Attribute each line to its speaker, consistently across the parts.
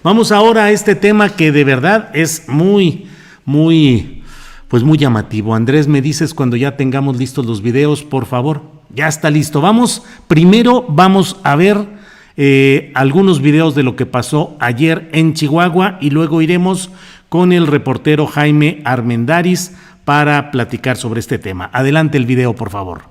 Speaker 1: Vamos ahora a este tema que de verdad es pues muy llamativo. Andrés, me dices cuando ya tengamos listos los videos, por favor. Ya está listo. Primero vamos a ver algunos videos de lo que pasó ayer en Chihuahua y luego iremos con el reportero Jaime Armendáriz para platicar sobre este tema. Adelante el video, por favor.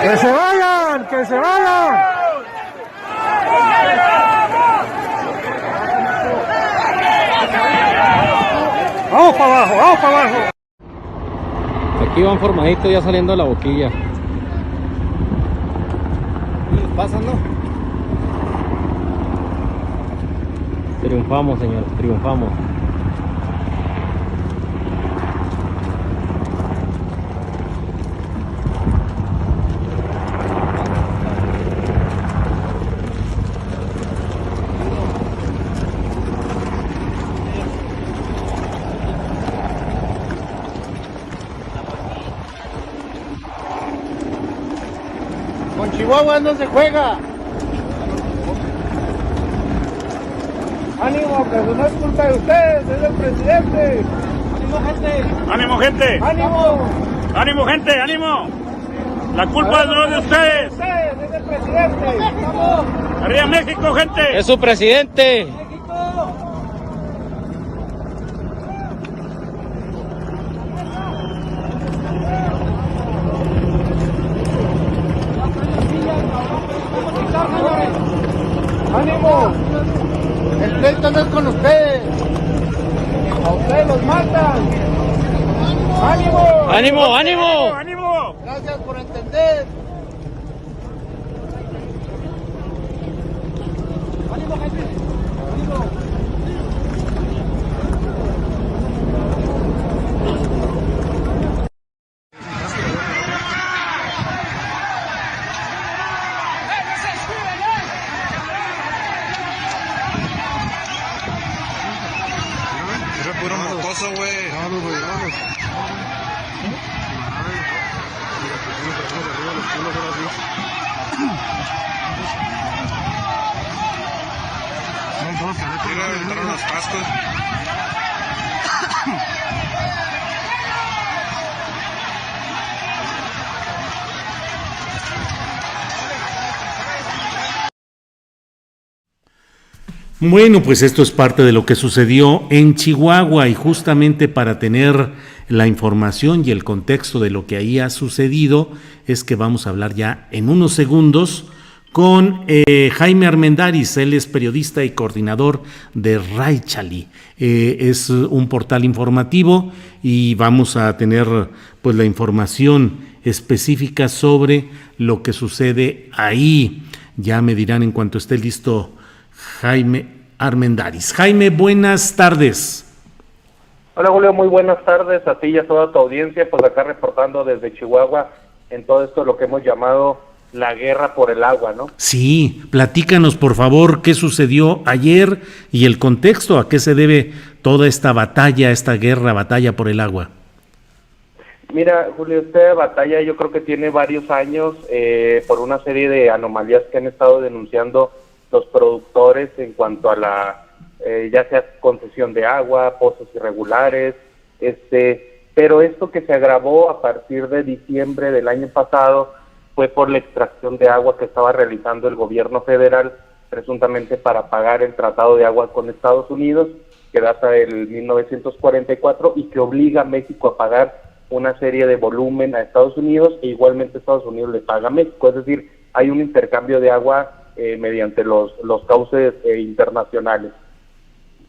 Speaker 2: ¡Que se vayan! ¡Que se vayan! ¡Vamos para abajo! ¡Vamos para abajo!
Speaker 3: Aquí van formaditos ya saliendo de la boquilla. ¿Pasan, no? Triunfamos, señor, triunfamos.
Speaker 2: Con Chihuahua no se juega. Ánimo, que no es culpa de ustedes, es del presidente. Ánimo, gente.
Speaker 4: ¡Ánimo, gente!
Speaker 2: Ánimo.
Speaker 4: ¡Ánimo, gente! ¡Ánimo! La culpa no es de ustedes.
Speaker 2: Es del presidente. Vamos.
Speaker 4: ¡Arriba México, gente!
Speaker 3: ¡Es su presidente!
Speaker 2: ¡Ánimo! El pleito no es con ustedes. A ustedes los matan. ¡Ánimo!
Speaker 3: ¡Ánimo, ánimo!
Speaker 4: ¡Ánimo!
Speaker 2: Gracias por entender. ¡Ánimo, gente! ¡Ánimo!
Speaker 5: Puro mocoso, güey. Vamos, güey, vamos. Mira, aventaron los cascos.
Speaker 1: Bueno, pues esto es parte de lo que sucedió en Chihuahua y justamente para tener la información y el contexto de lo que ahí ha sucedido es que vamos a hablar ya en unos segundos con Jaime Armendáriz. Él es periodista y coordinador de Raychali. Es un portal informativo y vamos a tener pues la información específica sobre lo que sucede ahí. Ya me dirán en cuanto esté listo Jaime Armendáriz. Jaime, buenas tardes.
Speaker 6: Hola Julio, muy buenas tardes a ti y a toda tu audiencia, pues acá reportando desde Chihuahua en todo esto lo que hemos llamado la guerra por el agua, ¿no?
Speaker 1: Sí, platícanos por favor qué sucedió ayer y el contexto, a qué se debe toda esta batalla, batalla por el agua.
Speaker 6: Mira, Julio, esta batalla yo creo que tiene varios años por una serie de anomalías que han estado denunciando los productores en cuanto a la ya sea concesión de agua, pozos irregulares, pero esto que se agravó a partir de diciembre del año pasado fue por la extracción de agua que estaba realizando el gobierno federal, presuntamente para pagar el tratado de agua con Estados Unidos, que data del 1944 y que obliga a México a pagar una serie de volumen a Estados Unidos e igualmente Estados Unidos le paga a México, es decir, hay un intercambio de agua mediante los cauces internacionales.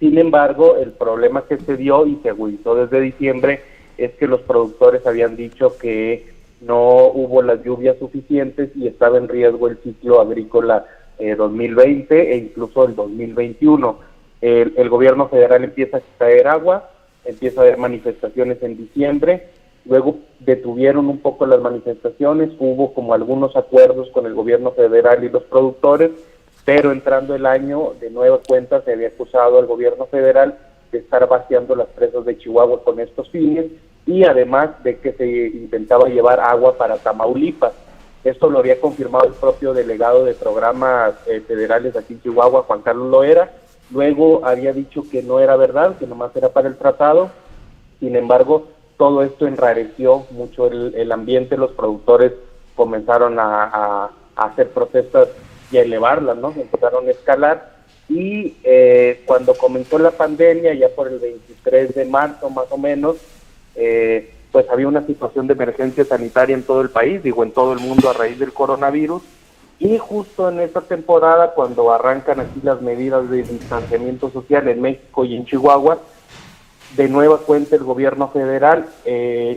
Speaker 6: Sin embargo, el problema que se dio y se agudizó desde diciembre es que los productores habían dicho que no hubo las lluvias suficientes y estaba en riesgo el ciclo agrícola 2020 e incluso el 2021. El gobierno federal empieza a extraer agua, empieza a haber manifestaciones en diciembre, luego detuvieron un poco las manifestaciones, hubo como algunos acuerdos con el gobierno federal y los productores, pero entrando el año, de nueva cuenta se había acusado al gobierno federal de estar vaciando las presas de Chihuahua con estos fines, y además de que se intentaba llevar agua para Tamaulipas. Esto lo había confirmado el propio delegado de programas federales aquí en Chihuahua, Juan Carlos Loera. Luego había dicho que no era verdad, que nomás era para el tratado. Sin embargo, todo esto enrareció mucho el ambiente. Los productores comenzaron a hacer protestas y a elevarlas, ¿no? Empezaron a escalar. Y cuando comenzó la pandemia, ya por el 23 de marzo más o menos, pues había una situación de emergencia sanitaria en todo el país, en todo el mundo a raíz del coronavirus. Y justo en esta temporada, cuando arrancan aquí las medidas de distanciamiento social en México y en Chihuahua, de nueva cuenta el gobierno federal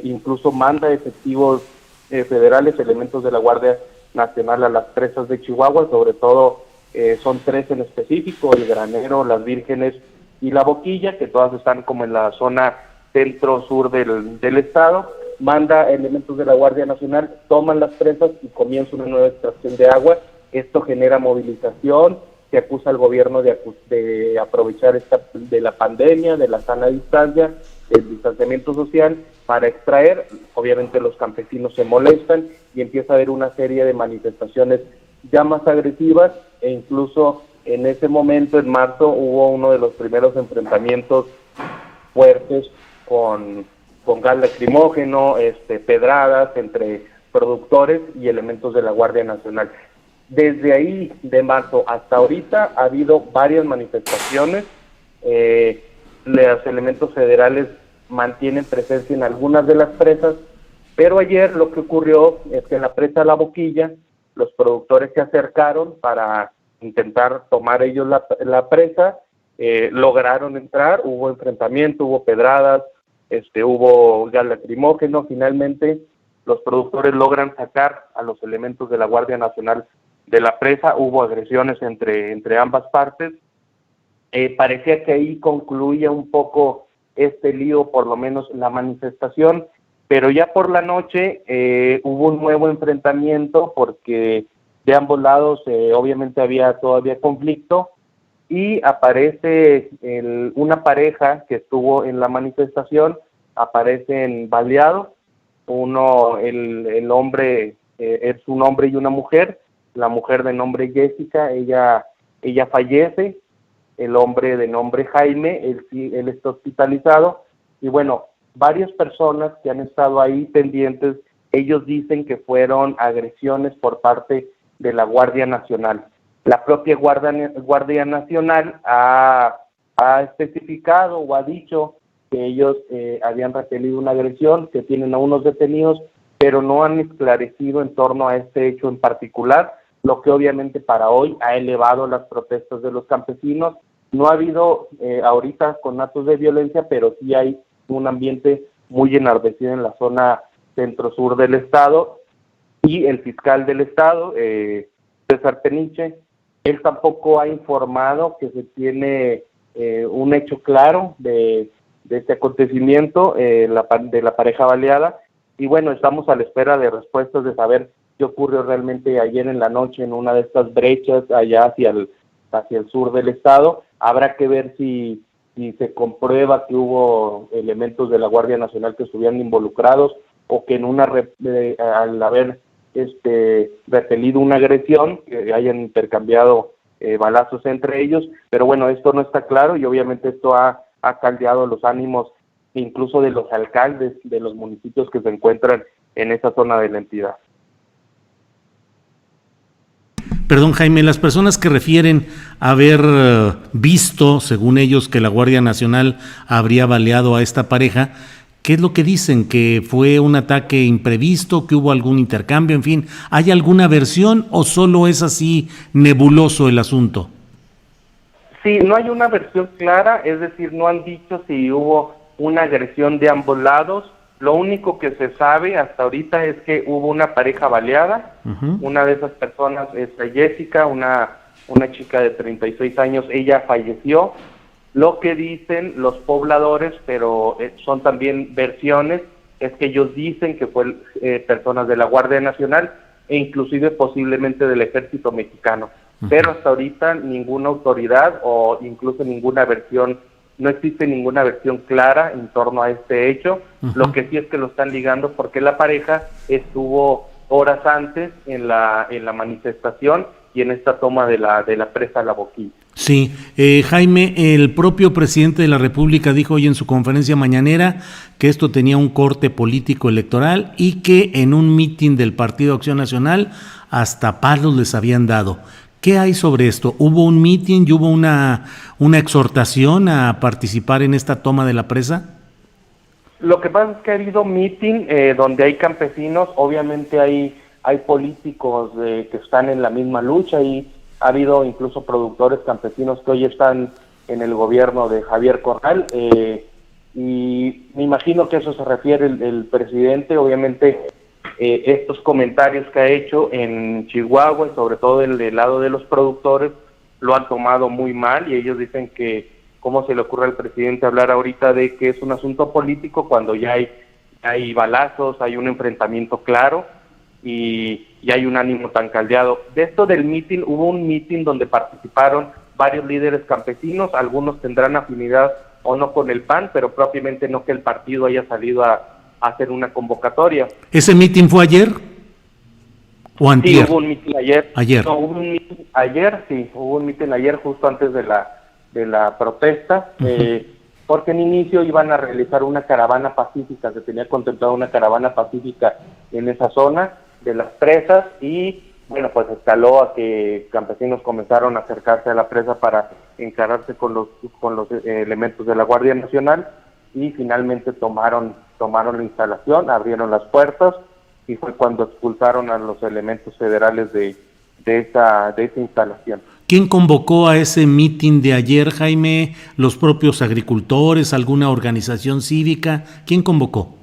Speaker 6: incluso manda efectivos federales, elementos de la Guardia Nacional a las presas de Chihuahua, sobre todo son 3 en específico: el Granero, las Vírgenes y la Boquilla, que todas están como en la zona centro-sur del estado. Manda elementos de la Guardia Nacional, toman las presas y comienza una nueva extracción de agua. Esto genera movilización, se acusa al gobierno de aprovechar de la pandemia, de la sana distancia, del distanciamiento social para extraer. Obviamente los campesinos se molestan y empieza a haber una serie de manifestaciones ya más agresivas, e incluso en ese momento, en marzo, hubo uno de los primeros enfrentamientos fuertes con gas lacrimógeno, pedradas entre productores y elementos de la Guardia Nacional. Desde ahí, de marzo hasta ahorita, ha habido varias manifestaciones. Los elementos federales mantienen presencia en algunas de las presas, pero ayer lo que ocurrió es que en la presa La Boquilla, los productores se acercaron para intentar tomar ellos la presa, lograron entrar, hubo enfrentamiento, hubo pedradas, hubo gas lacrimógeno. Finalmente los productores logran sacar a los elementos de la Guardia Nacional de la presa, hubo agresiones entre ambas partes. Parecía que ahí concluía un poco este lío, por lo menos la manifestación, pero ya por la noche hubo un nuevo enfrentamiento porque de ambos lados obviamente había todavía conflicto, y aparece una pareja que estuvo en la manifestación, aparecen baleados. El hombre es un hombre y una mujer. La mujer de nombre Jessica, ella fallece. El hombre de nombre Jaime, él está hospitalizado. Y bueno, varias personas que han estado ahí pendientes, ellos dicen que fueron agresiones por parte de la Guardia Nacional. La propia Guardia Nacional ha especificado o ha dicho que ellos habían repelido una agresión, que tienen a unos detenidos, pero no han esclarecido en torno a este hecho en particular, lo que obviamente para hoy ha elevado las protestas de los campesinos. No ha habido ahorita con actos de violencia, pero sí hay un ambiente muy enardecido en la zona centro-sur del estado, y el fiscal del estado, César Peniche, él tampoco ha informado que se tiene un hecho claro de este acontecimiento, de la pareja baleada. Y bueno, estamos a la espera de respuestas, de saber qué ocurrió realmente ayer en la noche en una de estas brechas allá hacia el sur del estado. Habrá que ver si se comprueba que hubo elementos de la Guardia Nacional que estuvieran involucrados, o que al haber repelido una agresión, que hayan intercambiado balazos entre ellos. Pero bueno, esto no está claro, y obviamente esto ha caldeado los ánimos incluso de los alcaldes de los municipios que se encuentran en esa zona de la entidad.
Speaker 1: Perdón, Jaime, las personas que refieren haber visto, según ellos, que la Guardia Nacional habría baleado a esta pareja, ¿qué es lo que dicen? ¿Que fue un ataque imprevisto, que hubo algún intercambio? En fin, ¿hay alguna versión o solo es así nebuloso el asunto?
Speaker 6: Sí, no hay una versión clara, es decir, no han dicho si hubo una agresión de ambos lados. Lo único que se sabe hasta ahorita es que hubo una pareja baleada. Una de esas personas es Jessica, una chica de 36 años, ella falleció. Lo que dicen los pobladores, pero son también versiones, es que ellos dicen que fue personas de la Guardia Nacional e inclusive posiblemente del Ejército Mexicano. Pero hasta ahorita ninguna autoridad o incluso ninguna versión no existe ninguna versión clara en torno a este hecho. Lo que sí es que lo están ligando porque la pareja estuvo horas antes en la manifestación y en esta toma de la presa La Boquilla.
Speaker 1: Sí, Jaime, el propio presidente de la República dijo hoy en su conferencia mañanera que esto tenía un corte político electoral y que en un mitin del Partido Acción Nacional hasta palos les habían dado. ¿Qué hay sobre esto? ¿Hubo un mitin y hubo una exhortación a participar en esta toma de la presa?
Speaker 6: Lo que pasa es que ha habido mitin donde hay campesinos, obviamente hay políticos que están en la misma lucha y ha habido incluso productores campesinos que hoy están en el gobierno de Javier Corral, y me imagino que eso se refiere el presidente. Obviamente estos comentarios que ha hecho en Chihuahua y sobre todo del lado de los productores lo han tomado muy mal y ellos dicen que cómo se le ocurre al presidente hablar ahorita de que es un asunto político cuando ya hay balazos, hay un enfrentamiento claro y hay un ánimo tan caldeado. De esto del mitin, hubo un mitin donde participaron varios líderes campesinos, algunos tendrán afinidad o no con el PAN, pero propiamente no que el partido haya salido a hacer una convocatoria.
Speaker 1: ¿Ese mitin fue ayer o antier?
Speaker 6: Sí, hubo un mitin ayer.
Speaker 1: Ayer.
Speaker 6: No, hubo un mitin ayer, sí, hubo un mitin ayer justo antes de la protesta, porque en inicio iban a realizar una caravana pacífica, se tenía contemplado una caravana pacífica en esa zona de las presas y bueno, pues escaló a que campesinos comenzaron a acercarse a la presa para encararse con los elementos de la Guardia Nacional y finalmente tomaron la instalación, abrieron las puertas y fue cuando expulsaron a los elementos federales de esa instalación.
Speaker 1: ¿Quién convocó a ese mitin de ayer, Jaime? ¿Los propios agricultores, alguna organización cívica? ¿Quién convocó?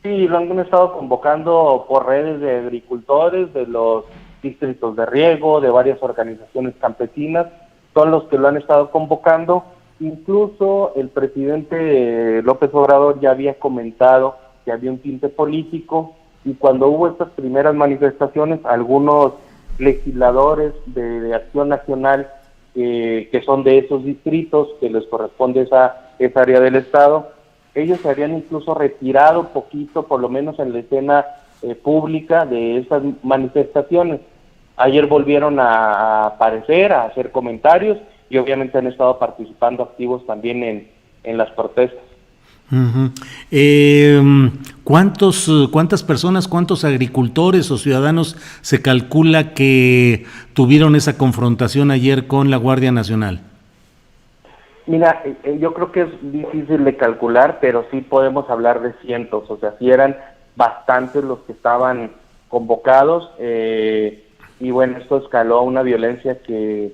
Speaker 6: Sí, lo han estado convocando por redes de agricultores, de los distritos de riego, de varias organizaciones campesinas, son los que lo han estado convocando. Incluso el presidente López Obrador ya había comentado que había un tinte político y cuando hubo estas primeras manifestaciones, algunos legisladores de Acción Nacional que son de esos distritos, que les corresponde esa área del Estado, ellos se habían incluso retirado poquito, por lo menos en la escena pública de esas manifestaciones. Ayer volvieron a aparecer, a hacer comentarios y obviamente han estado participando activos también en las protestas.
Speaker 1: ¿Cuántas personas, cuántos agricultores o ciudadanos se calcula que tuvieron esa confrontación ayer con la Guardia Nacional?
Speaker 6: Mira, yo creo que es difícil de calcular, pero sí podemos hablar de cientos, o sea, sí eran bastantes los que estaban convocados, y bueno, esto escaló a una violencia que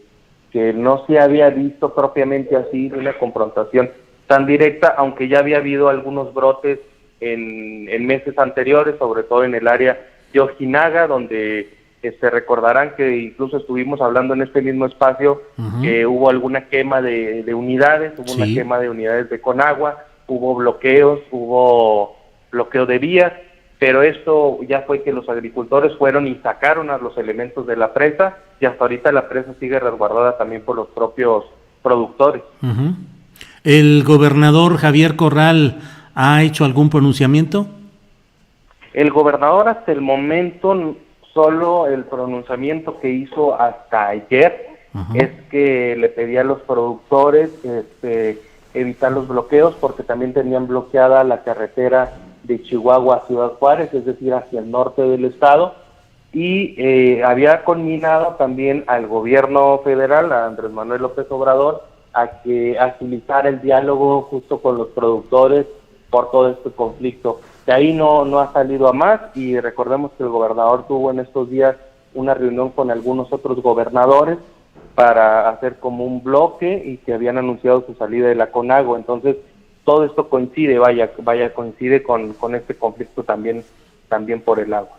Speaker 6: no se había visto propiamente así, de una confrontación tan directa, aunque ya había habido algunos brotes en meses anteriores, sobre todo en el área de Ojinaga, donde recordarán que incluso estuvimos hablando en este mismo espacio que hubo alguna quema de unidades, hubo una quema de unidades de Conagua, hubo bloqueos, hubo bloqueo de vías, pero esto ya fue que los agricultores fueron y sacaron a los elementos de la presa y hasta ahorita la presa sigue resguardada también por los propios productores.
Speaker 1: ¿El gobernador Javier Corral ha hecho algún pronunciamiento? El
Speaker 6: gobernador hasta el momento solo el pronunciamiento que hizo hasta ayer es que le pedía a los productores evitar los bloqueos porque también tenían bloqueada la carretera de Chihuahua a Ciudad Juárez, es decir, hacia el norte del estado, y había conminado también al gobierno federal, a Andrés Manuel López Obrador, a que agilizara el diálogo justo con los productores por todo este conflicto. De ahí no ha salido a más y recordemos que el gobernador tuvo en estos días una reunión con algunos otros gobernadores para hacer como un bloque y que habían anunciado su salida de la CONAGO. Entonces todo esto coincide, coincide con este conflicto también por el agua.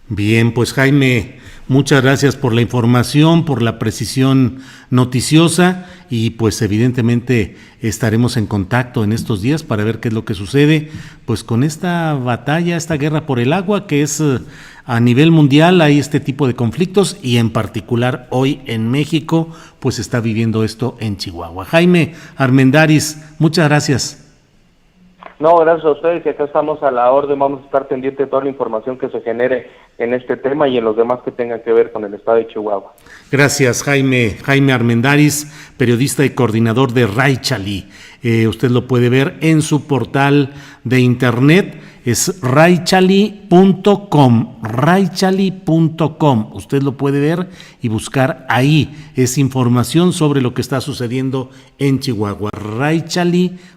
Speaker 1: Bien, pues Jaime, muchas gracias por la información, por la precisión noticiosa y pues evidentemente estaremos en contacto en estos días para ver qué es lo que sucede pues con esta batalla, esta guerra por el agua que es a nivel mundial. Hay este tipo de conflictos y en particular hoy en México pues está viviendo esto en Chihuahua. Jaime Armendáriz, muchas gracias.
Speaker 6: No, gracias a ustedes y acá estamos a la orden, vamos a estar pendientes de toda la información que se genere en este tema y en los demás que tengan que ver con el estado de Chihuahua.
Speaker 1: Gracias, Jaime Armendáriz, periodista y coordinador de Raychali. Usted lo puede ver en su portal de internet, es raychali.com, raychali.com. Usted lo puede ver y buscar ahí, es información sobre lo que está sucediendo en Chihuahua, raychali.com.